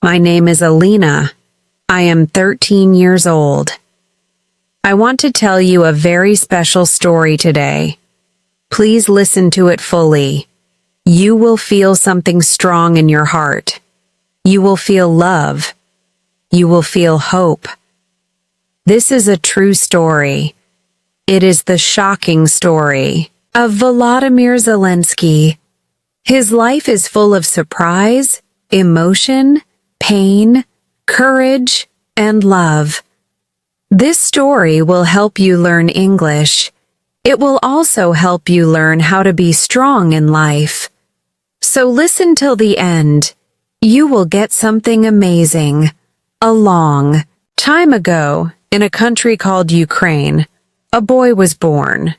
My name is Alina. I am 13 years old. I want to tell you a very special story today. Please listen to it fully. You will feel something strong in your heart. You will feel love. You will feel hope. This is a true story. It is the shocking story of Volodymyr Zelenskyy. His life is full of surprise, emotion, pain, courage, and love. This story will help you learn English. It will also help you learn how to be strong in life. So listen till the end. You will get something amazing. A long time ago, in a country called Ukraine, a boy was born.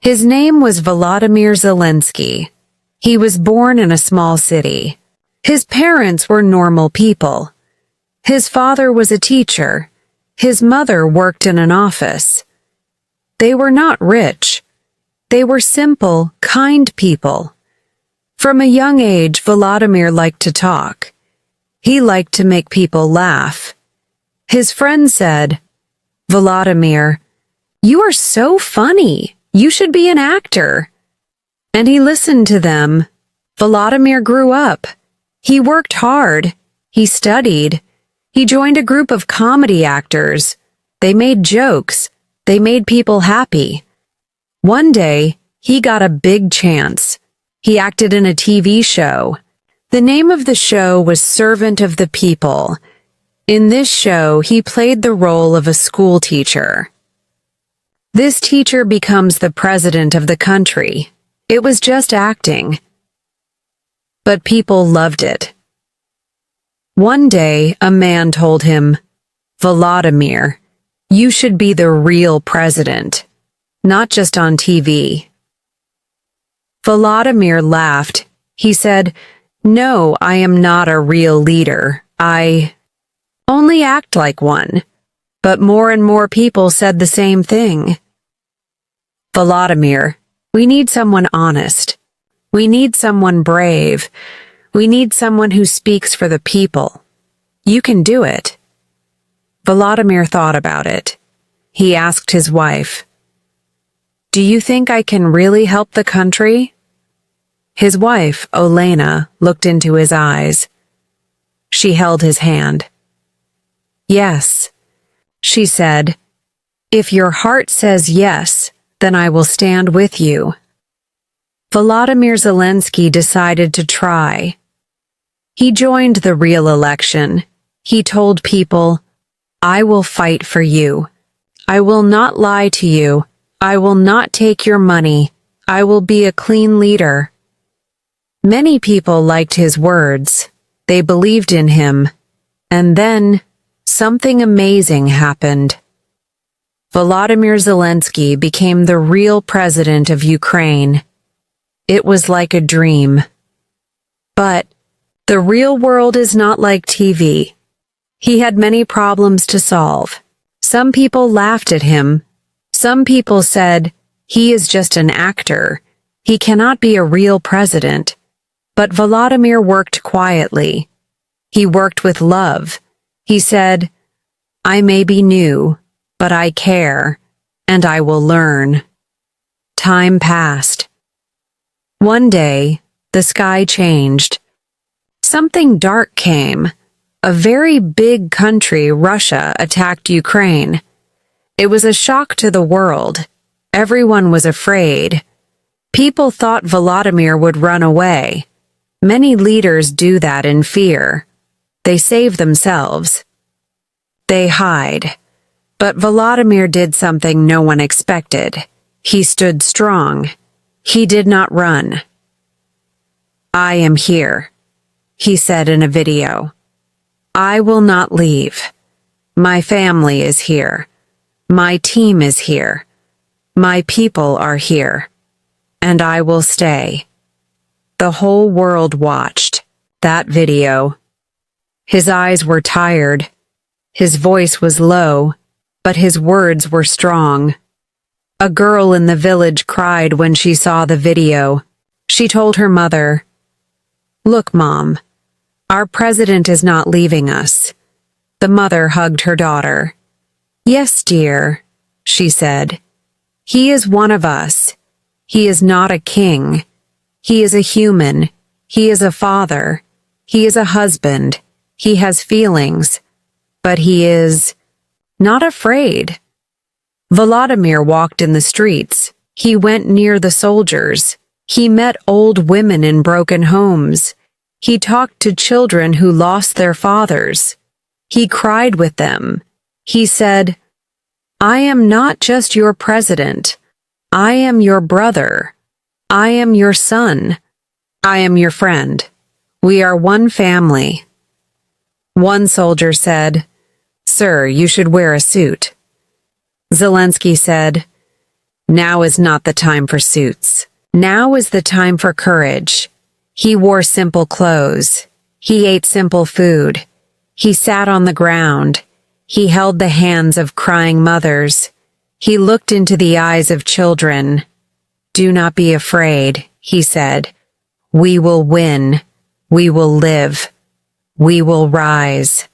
His name was Volodymyr Zelenskyy. He was born in a small city. His parents were normal people. His father was a teacher. His mother worked in an office. They were not rich. They were simple, kind people. From a young age, Volodymyr liked to talk. He liked to make people laugh. His friends said, "Volodymyr, you are so funny. You should be an actor." And he listened to them. Volodymyr grew up. He worked hard. He studied. He joined a group of comedy actors. They made jokes. They made people happy. One day, he got a big chance. He acted in a TV show. The name of the show was Servant of the People. In this show, he played the role of a school teacher. This teacher becomes the president of the country. It was just acting. But people loved it. One day, a man told him, "Volodymyr, you should be the real president, not just on TV." Volodymyr laughed. He said, "No, I am not a real leader. I only act like one." But more and more people said the same thing. "Volodymyr, we need someone honest. We need someone brave. We need someone who speaks for the people. You can do it." Volodymyr thought about it. He asked his wife, "Do you think I can really help the country?" His wife, Olena, looked into his eyes. She held his hand. "Yes," she said. "If your heart says yes, then I will stand with you." Volodymyr Zelenskyy decided to try. He joined the real election. He told people, "I will fight for you. I will not lie to you. I will not take your money. I will be a clean leader." Many people liked his words. They believed in him. And then, something amazing happened. Volodymyr Zelenskyy became the real president of Ukraine. It was like a dream. But the real world is not like TV. He had many problems to solve. Some people laughed at him. Some people said, "He is just an actor. He cannot be a real president." But Volodymyr worked quietly. He worked with love. He said, "I may be new, but I care, and I will learn." Time passed. One day, the sky changed. Something dark came. A very big country, Russia, attacked Ukraine. It was a shock to the world. Everyone was afraid. People thought Volodymyr would run away. Many leaders do that in fear. They save themselves. They hide. But Volodymyr did something no one expected. He stood strong. He did not run. "I am here," he said in a video. "I will not leave. My family is here. My team is here. My people are here. And I will stay." The whole world watched that video. His eyes were tired. His voice was low, but his words were strong. A girl in the village cried when she saw the video. She told her mother, "Look, Mom, Our president is not leaving us. The mother hugged her daughter. Yes, dear, she said. He is one of us. He is not a king. He is a human. He is a father. He is a husband. He has feelings. But he is not afraid. Volodymyr walked in the streets. He went near the soldiers. He met old women in broken homes. He talked to children who lost their fathers. He cried with them. He said, I am not just your president. I am your brother. I am your son. I am your friend. We are one family. One soldier said, Sir, you should wear a suit. Zelenskyy said, Now is not the time for suits. Now is the time for courage. He wore simple clothes. He ate simple food. He sat on the ground. He held the hands of crying mothers. He looked into the eyes of children. Do not be afraid, he said. We will win. We will live. We will rise.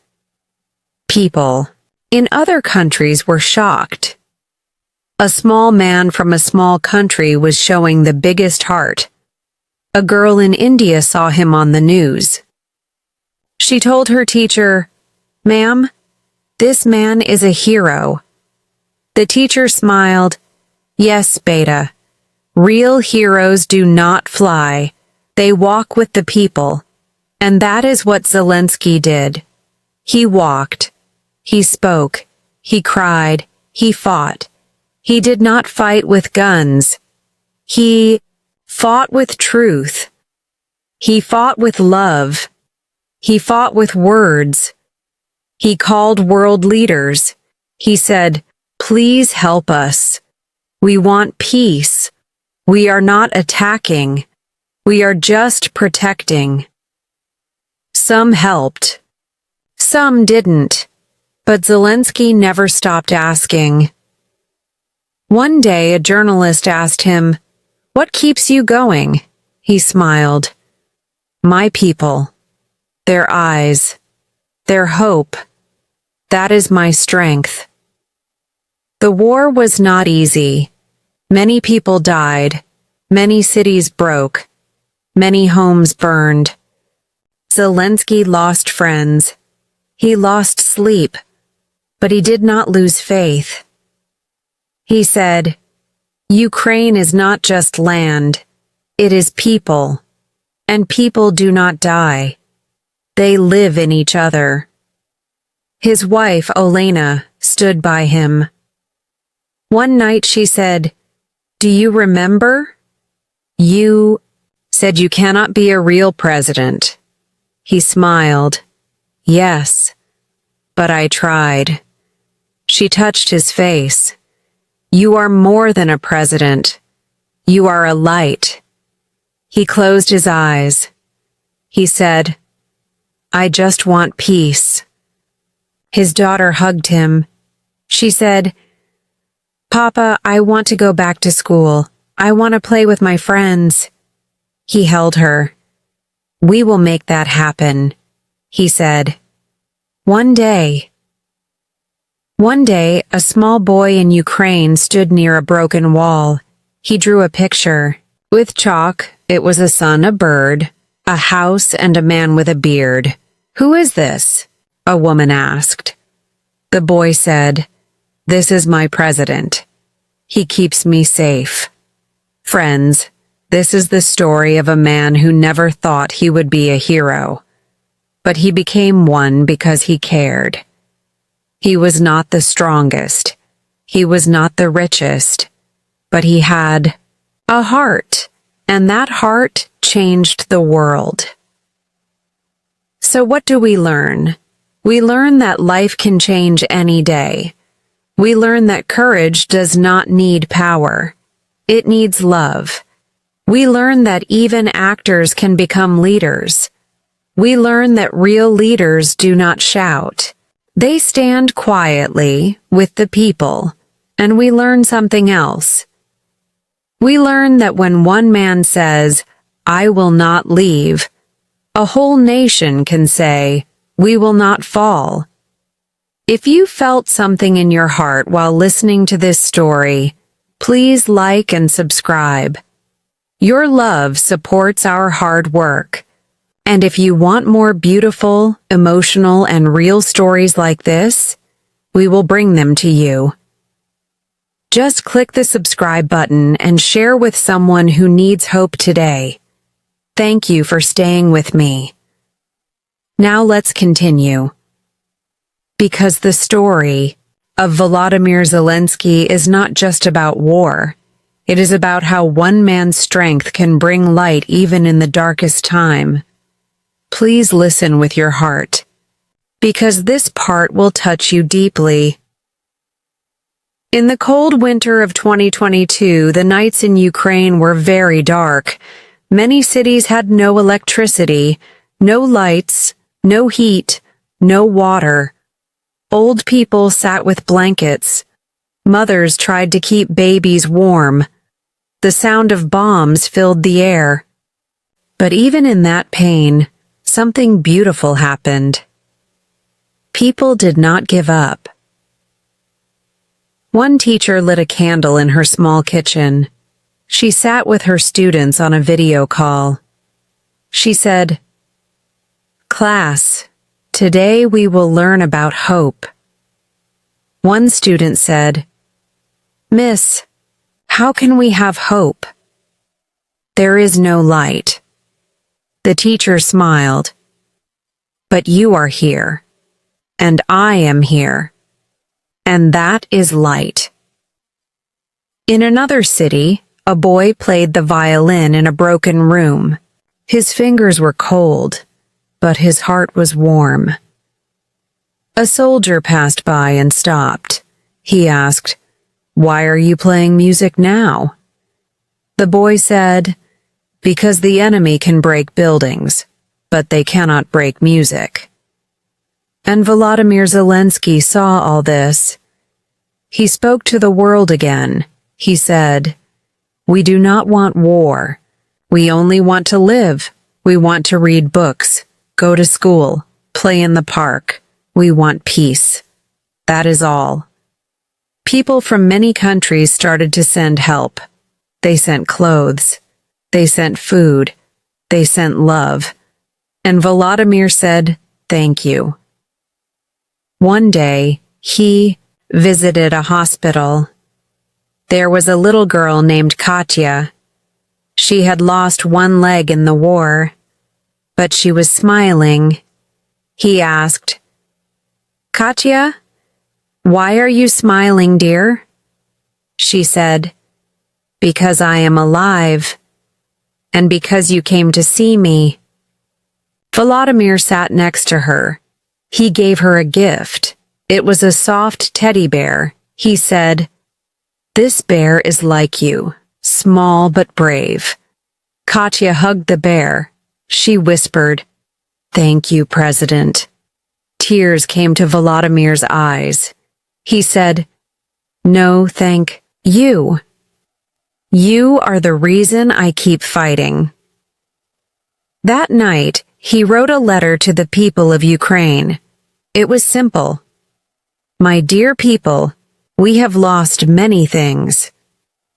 People in other countries were shocked. A small man from a small country was showing the biggest heart. A girl in India saw him on the news. She told her teacher, Ma'am, this man is a hero. The teacher smiled. Yes, beta. Real heroes do not fly. They walk with the people. And that is what Zelenskyy did. He walked. He spoke. He cried. He fought. He did not fight with guns. He fought with truth. He fought with love. He fought with words. He called world leaders. He said, Please help us. We want peace. We are not attacking. We are just protecting. Some helped. Some didn't. But Zelenskyy never stopped asking. One day a journalist asked him, What keeps you going? He smiled. My people. Their eyes. Their hope. That is my strength. The war was not easy. Many people died. Many cities broke. Many homes burned. Zelenskyy lost friends. He lost sleep. But he did not lose faith. He said, Ukraine is not just land. It is people. And people do not die. They live in each other. His wife, Olena, stood by him. One night she said, Do you remember? You said you cannot be a real president. He smiled. Yes, but I tried. She touched his face. You are more than a president. You are a light. He closed his eyes. He said, I just want peace. His daughter hugged him. She said, Papa, I want to go back to school. I want to play with my friends. He held her. We will make that happen, he said. One day. One day, a small boy in Ukraine stood near a broken wall. He drew a picture. With chalk, it was a sun, a bird, a house, and a man with a beard. Who is this? A woman asked. The boy said, This is my president. He keeps me safe. Friends, this is the story of a man who never thought he would be a hero. But he became one because he cared. He was not the strongest. He was not the richest. But he had a heart, and that heart changed the world. So what do we learn? We learn that life can change any day. We learn that courage does not need power. It needs love. We learn that even actors can become leaders. We learn that real leaders do not shout. They stand quietly with the people. And we learn something else. We learn that when one man says, I will not leave, A whole nation can say, "We will not fall." If you felt something in your heart while listening to this story, please like and subscribe. Your love supports our hard work. And if you want more beautiful, emotional, and real stories like this, we will bring them to you. Just click the subscribe button and share with someone who needs hope today. Thank you for staying with me. Now let's continue. Because the story of Volodymyr Zelenskyy is not just about war. It is about how one man's strength can bring light even in the darkest time. Please listen with your heart, because this part will touch you deeply. In the cold winter of 2022, the nights in Ukraine were very dark. Many cities had no electricity, no lights, no heat, no water. Old people sat with blankets. Mothers tried to keep babies warm. The sound of bombs filled the air. But even in that pain, something beautiful happened. People did not give up. One teacher lit a candle in her small kitchen. She sat with her students on a video call. She said, "Class, today we will learn about hope." One student said, "Miss, how can we have hope? There is no light." The teacher smiled. "But you are here, and I am here, and that is light." In another city, a boy played the violin in a broken room. His fingers were cold, but his heart was warm. A soldier passed by and stopped. He asked, "Why are you playing music now?" The boy said, "Because the enemy can break buildings, but they cannot break music." And Volodymyr Zelenskyy saw all this. He spoke to the world again. He said, "We do not want war. We only want to live. We want to read books, go to school, play in the park. We want peace. That is all." People from many countries started to send help. They sent clothes. They sent food. They sent love. And Volodymyr said, "Thank you." One day, he visited a hospital. There was a little girl named Katya. She had lost one leg in the war, but she was smiling. He asked, "Katya, why are you smiling, dear?" She said, "Because I am alive, and because you came to see me." Volodymyr sat next to her. He gave her a gift. It was a soft teddy bear. He said, "This bear is like you, small but brave." Katya hugged the bear. She whispered, "Thank you, President." Tears came to Volodymyr's eyes. He said, "No, thank you. You are the reason I keep fighting." That night, he wrote a letter to the people of Ukraine. It was simple. "My dear people, we have lost many things,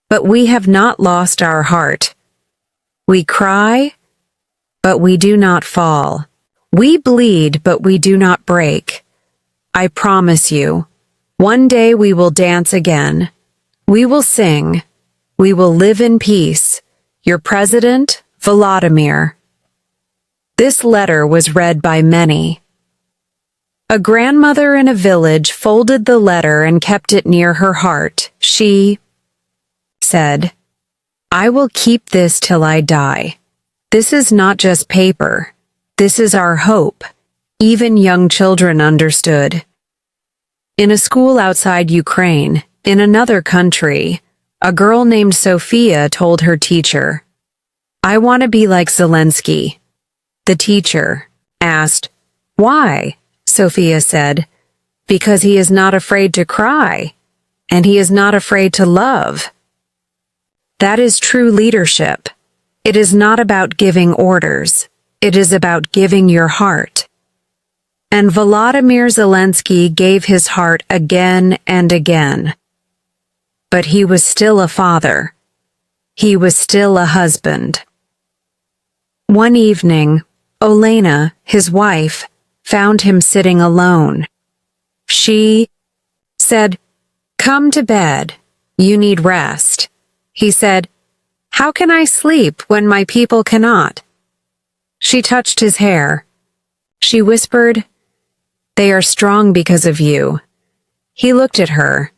but we have not lost our heart. We cry, but we do not fall. We bleed, but we do not break. I promise you, one day we will dance again. We will sing. We will live in peace. Your President, Volodymyr." This letter was read by many. A grandmother in a village folded the letter and kept it near her heart. She said, "I will keep this till I die. This is not just paper. This is our hope." Even young children understood. In a school outside Ukraine, in another country, a girl named Sophia told her teacher, "I want to be like Zelenskyy." The teacher asked, "Why?" Sophia said, "Because he is not afraid to cry, and he is not afraid to love." That is true leadership. It is not about giving orders. It is about giving your heart. And Volodymyr Zelenskyy gave his heart again and again. But he was still a father. He was still a husband. One evening, Olena, his wife, found him sitting alone. She said, "Come to bed. You need rest." He said, "How can I sleep when my people cannot?" She touched his hair. She whispered, "They are strong because of you." He looked at her.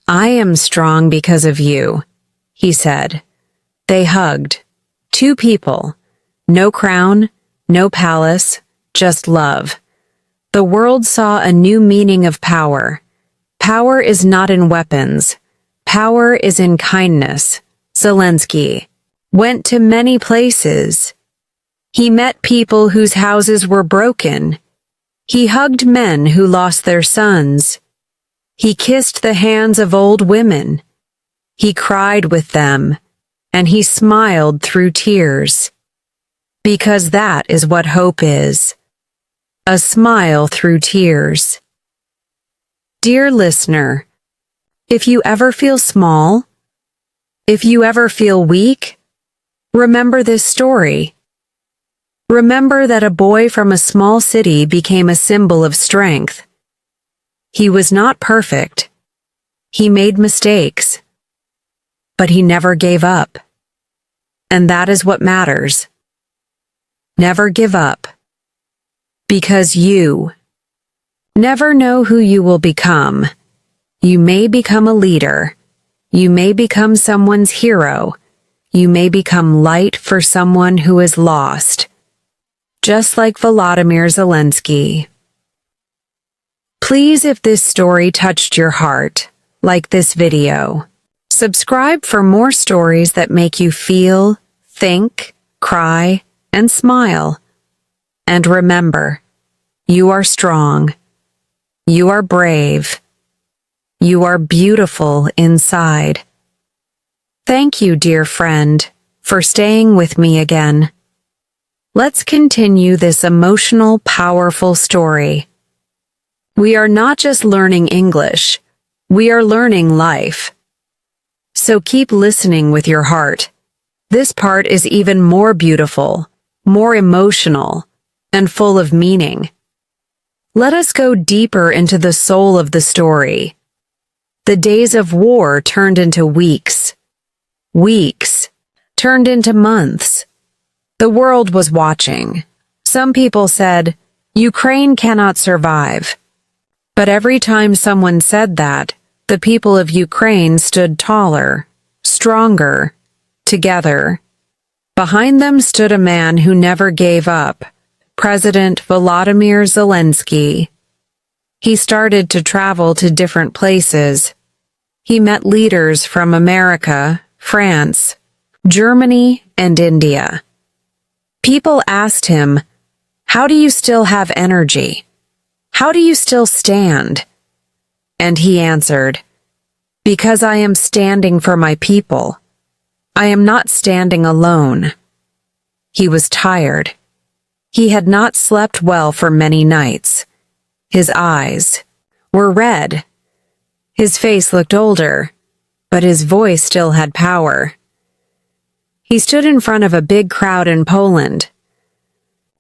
"I am strong because of you," he said. They hugged. Two people. No crown, no palace, just love. The world saw a new meaning of power. Power is not in weapons. Power is in kindness. Zelenskyy went to many places. He met people whose houses were broken. He hugged men who lost their sons. He kissed the hands of old women. He cried with them, and he smiled through tears. Because that is what hope is. A smile through tears. Dear listener, if you ever feel small, if you ever feel weak, remember this story. Remember that a boy from a small city became a symbol of strength. He was not perfect. He made mistakes. But he never gave up. And that is what matters. Never give up. Because you never know who you will become. You may become a leader. You may become someone's hero. You may become light for someone who is lost. Just like Volodymyr Zelenskyy. Please, if this story touched your heart, like this video. Subscribe for more stories that make you feel, think, cry, and smile. And remember, you are strong. You are brave. You are beautiful inside. Thank you, dear friend, for staying with me again. Let's continue this emotional, powerful story. We are not just learning English, we are learning life. So keep listening with your heart. This part is even more beautiful, more emotional, and full of meaning. Let us go deeper into the soul of the story. The days of war turned into weeks. Weeks turned into months. The world was watching. Some people said, "Ukraine cannot survive." But every time someone said that, the people of Ukraine stood taller, stronger, together. Behind them stood a man who never gave up, President Volodymyr Zelenskyy. He started to travel to different places. He met leaders from America, France, Germany, and India. People asked him, "How do you still have energy? How do you still stand?" And he answered, "Because I am standing for my people. I am not standing alone." He was tired. He had not slept well for many nights. His eyes were red. His face looked older, but his voice still had power. He stood in front of a big crowd in Poland.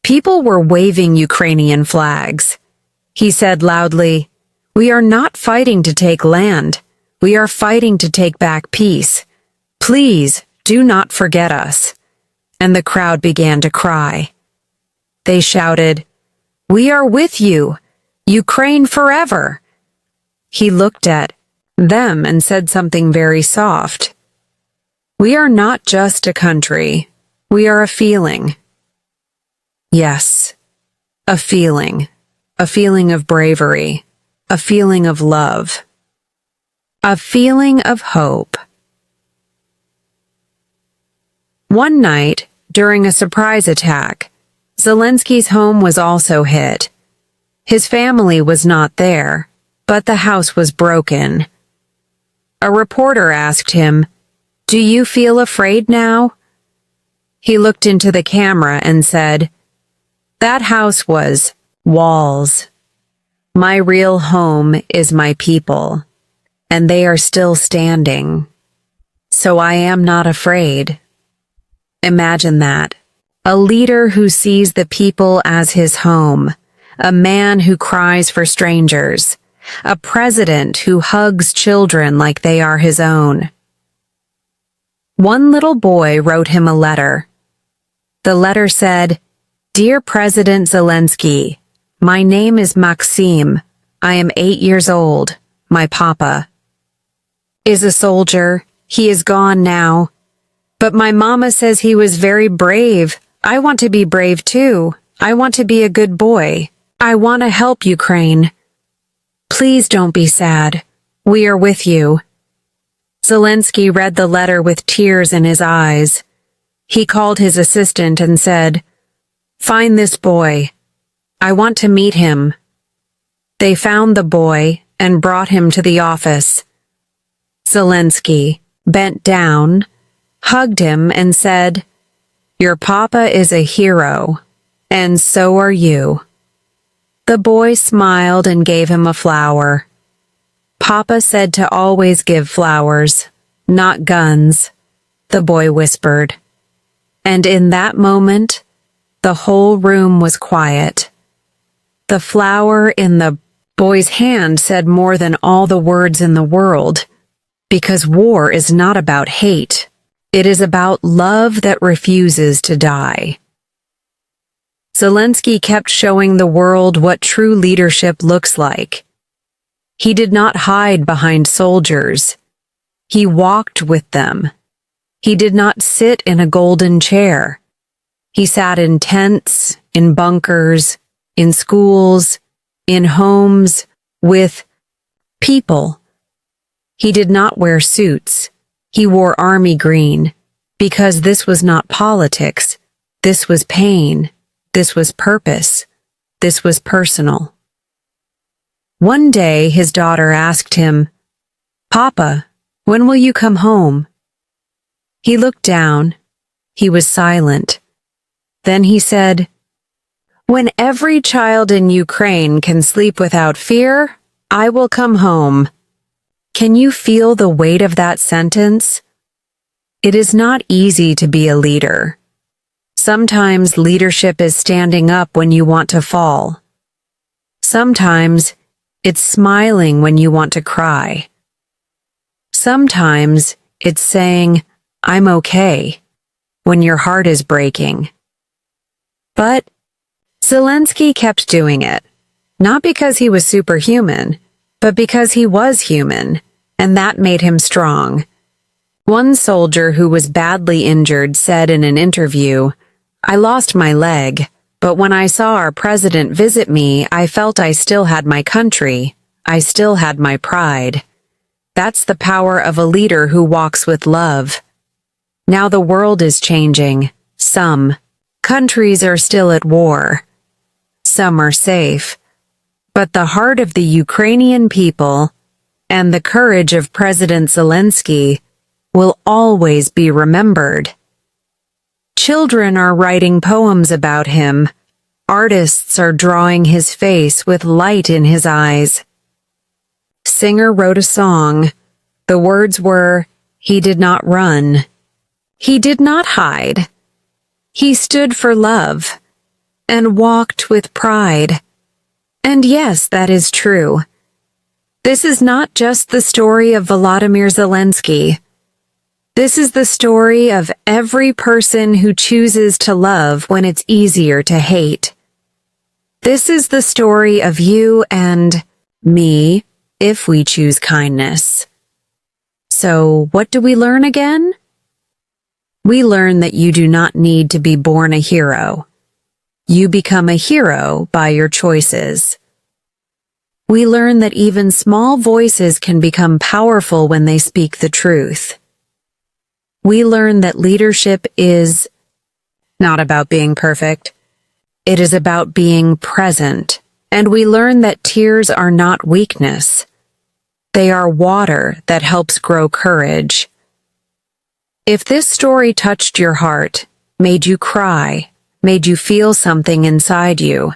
People were waving Ukrainian flags. He said loudly, "We are not fighting to take land. We are fighting to take back peace. Please do not forget us." And the crowd began to cry. They shouted, "We are with you. Ukraine forever." He looked at them and said something very soft. "We are not just a country. We are a feeling." Yes, a feeling. A feeling of bravery. A feeling of love. A feeling of hope. One night, during a surprise attack, Zelenskyy's home was also hit. His family was not there, but the house was broken. A reporter asked him, "Do you feel afraid now?" He looked into the camera and said, That house was walls. My real home is my people, and they are still standing. So I am not afraid. Imagine that. A leader who sees the people as his home, a man who cries for strangers, a president who hugs children like they are his own. One little boy wrote him a letter. The letter said, "Dear President Zelenskyy, my name is Maxim. I am 8 years old. My papa is a soldier. He is gone now. But my mama says he was very brave. I want to be brave too. I want to be a good boy. I want to help Ukraine. Please don't be sad. We are with you." Zelenskyy read the letter with tears in his eyes. He called his assistant and said, "Find this boy. I want to meet him." They found the boy and brought him to the office. Zelenskyy bent down, hugged him, and said, "Your papa is a hero, and so are you." The boy smiled and gave him a flower. "Papa said to always give flowers, not guns," the boy whispered. And in that moment, the whole room was quiet. The flower in the boy's hand said more than all the words in the world, because war is not about hate. It is about love that refuses to die. Zelenskyy kept showing the world what true leadership looks like. He did not hide behind soldiers. He walked with them. He did not sit in a golden chair. He sat in tents, in bunkers, in schools, in homes, with people. He did not wear suits. He wore army green, because this was not politics. This was pain. This was purpose. This was personal. One day his daughter asked him, "Papa, when will you come home?" He looked down. He was silent. Then he said, "When every child in Ukraine can sleep without fear, I will come home." Can you feel the weight of that sentence? It is not easy to be a leader. Sometimes leadership is standing up when you want to fall. Sometimes it's smiling when you want to cry. Sometimes it's saying, "I'm okay," when your heart is breaking. But Zelenskyy kept doing it, not because he was superhuman, but because he was human, and that made him strong. One soldier who was badly injured said in an interview, "I lost my leg, but when I saw our president visit me, I felt I still had my country. I still had my pride." That's the power of a leader who walks with love. Now the world is changing. Some countries are still at war. Some are safe. But the heart of the Ukrainian people and the courage of President Zelenskyy will always be remembered. Children are writing poems about him. Artists are drawing his face with light in his eyes. Singer wrote a song. The words were, "He did not run. He did not hide. He stood for love and walked with pride." And yes, that is true. This is not just the story of Volodymyr Zelenskyy. This is the story of every person who chooses to love when it's easier to hate. This is the story of you and me if we choose kindness. So, what do we learn again? We learn that you do not need to be born a hero. You become a hero by your choices. We learn that even small voices can become powerful when they speak the truth. We learn that leadership is not about being perfect. It is about being present. And we learn that tears are not weakness. They are water that helps grow courage. If this story touched your heart, made you cry, made you feel something inside you,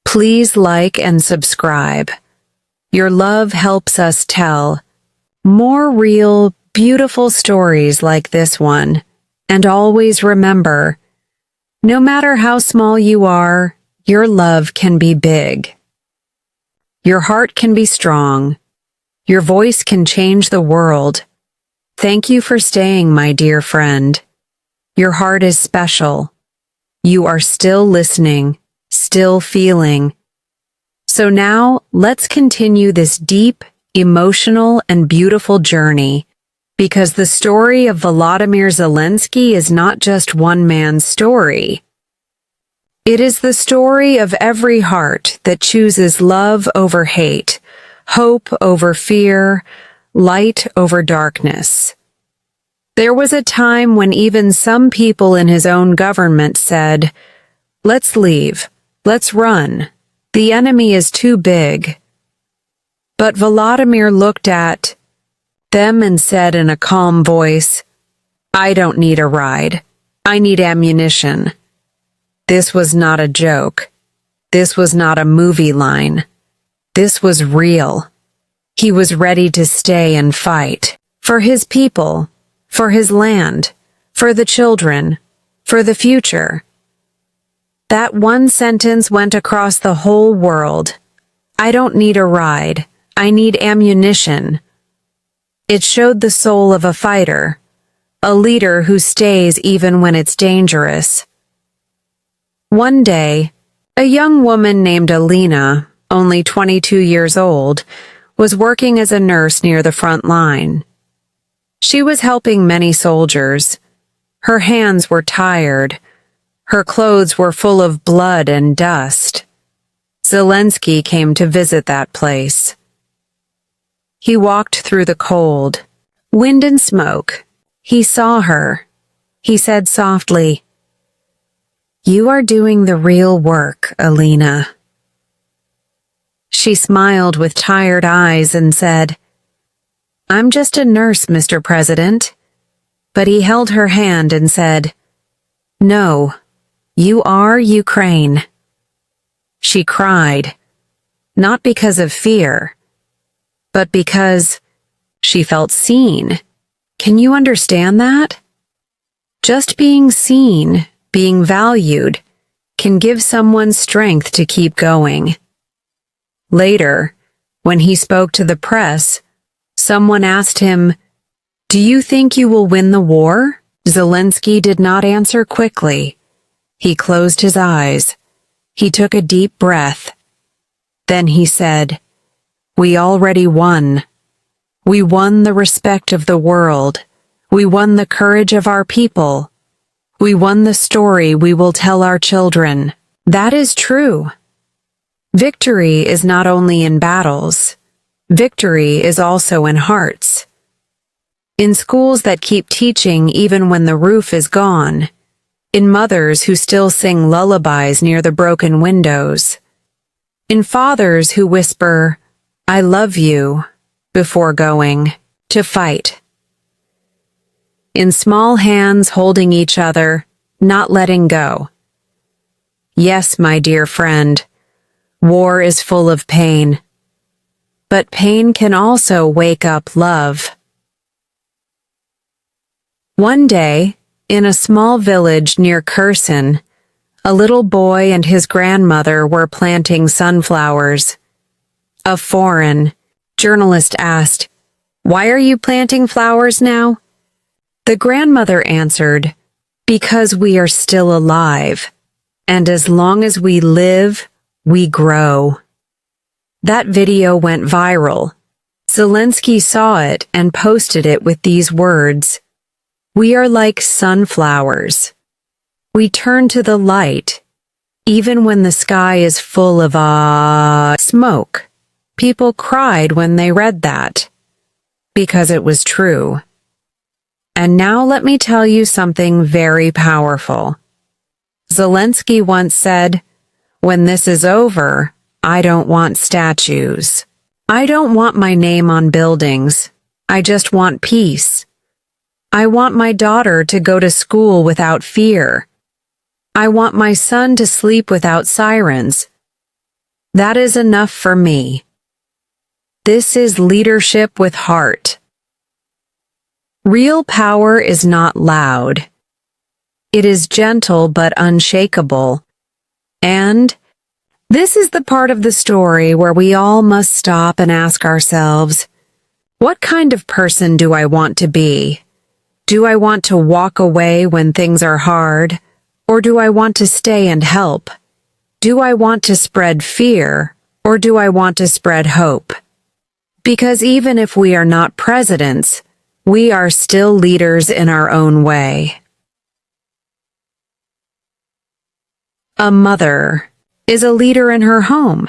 please like and subscribe. Your love helps us tell more real, beautiful stories like this one. And always remember, no matter how small you are, your love can be big. Your heart can be strong. Your voice can change the world. Thank you for staying, my dear friend. Your heart is special. You are still listening, still feeling. So now, let's continue this deep, emotional, and beautiful journey, because the story of Volodymyr Zelenskyy is not just one man's story. It is the story of every heart that chooses love over hate, hope over fear, light over darkness. There was a time when even some people in his own government said, "Let's leave, let's run. The enemy is too big." But Volodymyr looked at them and said in a calm voice, "I don't need a ride. I need ammunition." This was not a joke. This was not a movie line. This was real. He was ready to stay and fight for his people, for his land, for the children, for the future. That one sentence went across the whole world. I don't need a ride. I need ammunition. It showed the soul of a fighter, a leader who stays even when it's dangerous. One day, a young woman named Alina, only 22 years old, was working as a nurse near the front line. She was helping many soldiers. Her hands were tired. Her clothes were full of blood and dust. Zelenskyy came to visit that place. He walked through the cold, wind and smoke. He saw her. He said softly, "You are doing the real work, Alina." She smiled with tired eyes and said, "I'm just a nurse, Mr. President." But he held her hand and said, "No, you are Ukraine." She cried, not because of fear, but because she felt seen. Can you understand that? Just being seen, being valued, can give someone strength to keep going. Later, when he spoke to the press, someone asked him, "Do you think you will win the war?" Zelenskyy did not answer quickly. He closed his eyes. He took a deep breath. Then he said, "We already won. We won the respect of the world. We won the courage of our people. We won the story we will tell our children." That is true. Victory is not only in battles. Victory is also in hearts. In schools that keep teaching even when the roof is gone. In mothers who still sing lullabies near the broken windows. In fathers who whisper, "I love you," before going to fight. In small hands holding each other, not letting go. Yes, my dear friend, war is full of pain. But pain can also wake up love. One day, in a small village near Kherson, a little boy and his grandmother were planting sunflowers. A foreign journalist asked, "Why are you planting flowers now?" The grandmother answered, "Because we are still alive, and as long as we live, we grow." That video went viral. Zelenskyy saw it and posted it with these words, "We are like sunflowers. We turn to the light, even when the sky is full of smoke." People cried when they read that, because it was true. And now let me tell you something very powerful. Zelenskyy once said, "When this is over, I don't want statues. I don't want my name on buildings. I just want peace. I want my daughter to go to school without fear. I want my son to sleep without sirens. That is enough for me. This is leadership with heart. Real power is not loud. It is gentle but unshakable. And this is the part of the story where we all must stop and ask ourselves, what kind of person do I want to be? Do I want to walk away when things are hard, or do I want to stay and help? Do I want to spread fear, or do I want to spread hope? Because even if we are not presidents, we are still leaders in our own way. A mother is a leader in her home.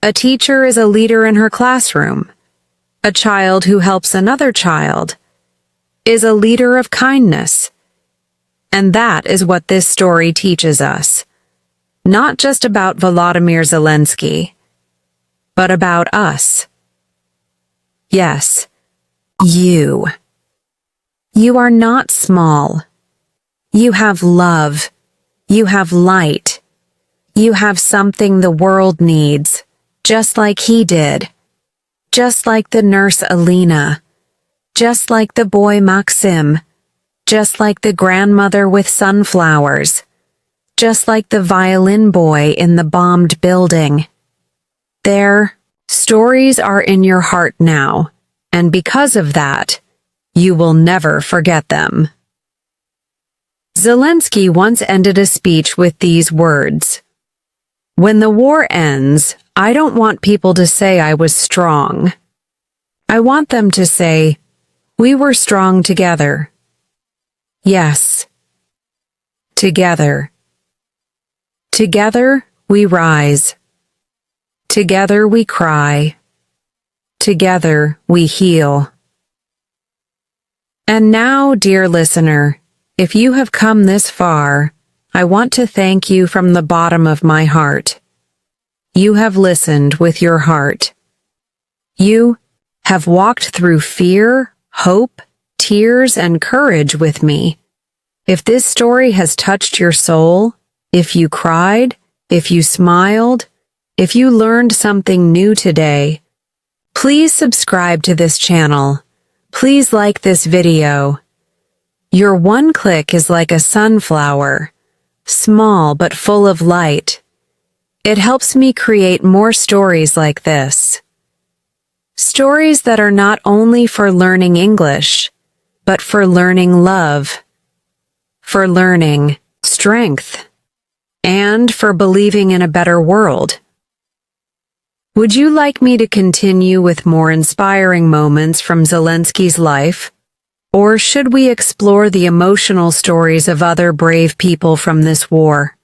A teacher is a leader in her classroom. A child who helps another child is a leader of kindness. And that is what this story teaches us. Not just about Volodymyr Zelenskyy, but about us. Yes, you. You are not small. You have love. You have light. You have something the world needs, just like he did. Just like the nurse Alina. Just like the boy Maxim. Just like the grandmother with sunflowers. Just like the violin boy in the bombed building. Their stories are in your heart now, and because of that, you will never forget them. Zelenskyy once ended a speech with these words: "When the war ends, I don't want people to say I was strong. I want them to say, we were strong together. Yes. Together. Together we rise. Together we cry. Together we heal." And now, dear listener, if you have come this far, I want to thank you from the bottom of my heart. You have listened with your heart. You have walked through fear, hope, tears, and courage with me. If this story has touched your soul, if you cried, if you smiled, if you learned something new today, please subscribe to this channel. Please like this video. Your one click is like a sunflower, small but full of light. It helps me create more stories like this. Stories that are not only for learning English, but for learning love, for learning strength, and for believing in a better world. Would you like me to continue with more inspiring moments from Zelenskyy's life? Or should we explore the emotional stories of other brave people from this war?